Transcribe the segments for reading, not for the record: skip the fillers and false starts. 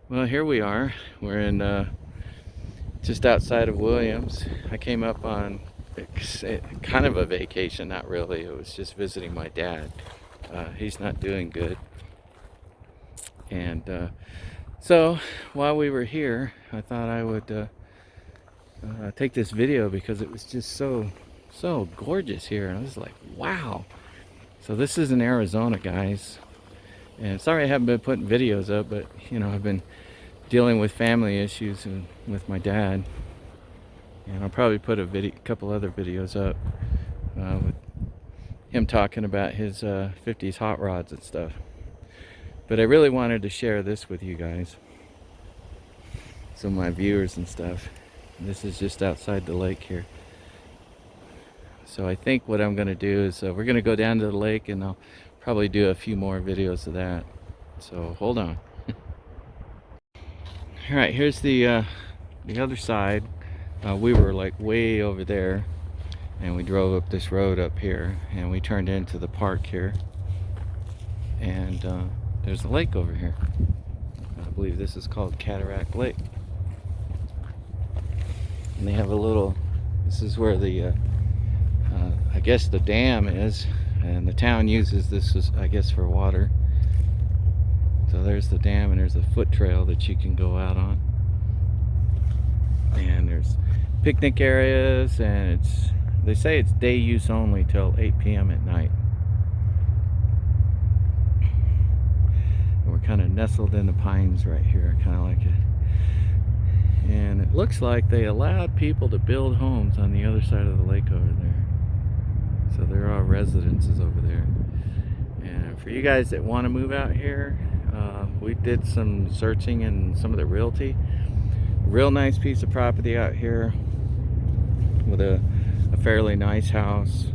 Well, here we are. We're in just outside of Williams. I came up on kind of a vacation, not really. It was just visiting my dad. He's not doing good. And so while we were here, I thought I would take this video because it was just so gorgeous here. And I was like, wow. So this is in Arizona, guys. And sorry I haven't been putting videos up, but I've been dealing with family issues with my dad, and I'll probably put a couple other videos up with him talking about his 50s hot rods and stuff. But I really wanted to share this with you guys, some of my viewers and stuff. This is just outside the lake here. So I think what I'm going to do is we're going to go down to the lake, and I'll probably do a few more videos of that. So hold on. All right, here's the other side. We were like way over there, and we drove up this road up here, and we turned into the park here, and there's a lake over here. I believe this is called Cataract Lake, and they have a little, this is where the I guess the dam is, and the town uses this as, I guess, for water. So there's the dam, and there's a foot trail that you can go out on, and there's picnic areas, and they say it's day use only till 8 p.m. at night. And we're kind of nestled in the pines right here. I kind of like it. And it looks like they allowed people to build homes on the other side of the lake over there. So there are residences over there. And for you guys that want to move out here, we did some searching in some of the realty. Real nice piece of property out here with a fairly nice house.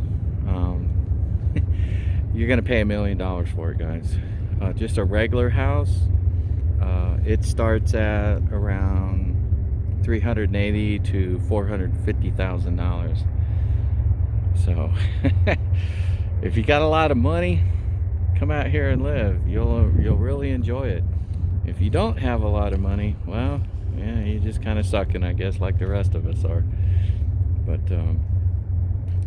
You're gonna pay $1 million for it, guys. Just a regular house, it starts at around $380,000 to $450,000. So if you got a lot of money, come out here and live. You'll really enjoy it. If you don't have a lot of money, well, yeah, you're just kind of sucking, I guess, like the rest of us are. But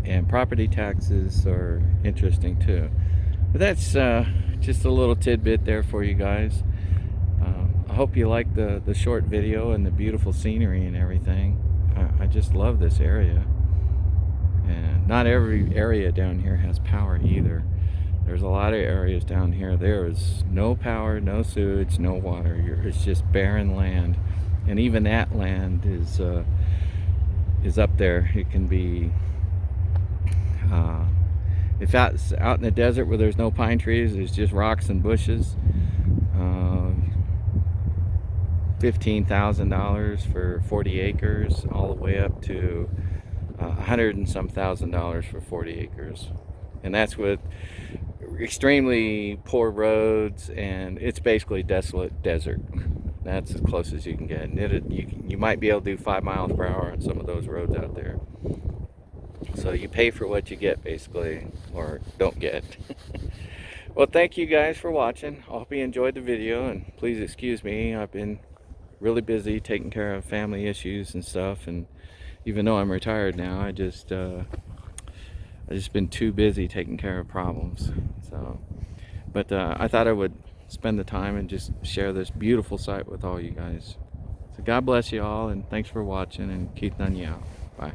and property taxes are interesting too. But that's just a little tidbit there for you guys. I hope you like the short video and the beautiful scenery and everything. I just love this area. And not every area down here has power either. There's a lot of areas down here. There is no power, no sewage, no water. It's just barren land, and even that land is up there. It can be if out in the desert where there's no pine trees, there's just rocks and bushes. $15,000 for 40 acres, all the way up to $100 and some thousand for 40 acres, and that's with extremely poor roads, and it's basically desolate desert. That's as close as you can get. And you might be able to do 5 miles per hour on some of those roads out there. So you pay for what you get, basically, or don't get. Well, thank you guys for watching. I hope you enjoyed the video, and please excuse me. I've been really busy taking care of family issues and stuff, and even though I'm retired now, I just been too busy taking care of problems. So, but I thought I would spend the time and just share this beautiful site with all you guys. So God bless you all, and thanks for watching, and Keith Nunn you out. Bye.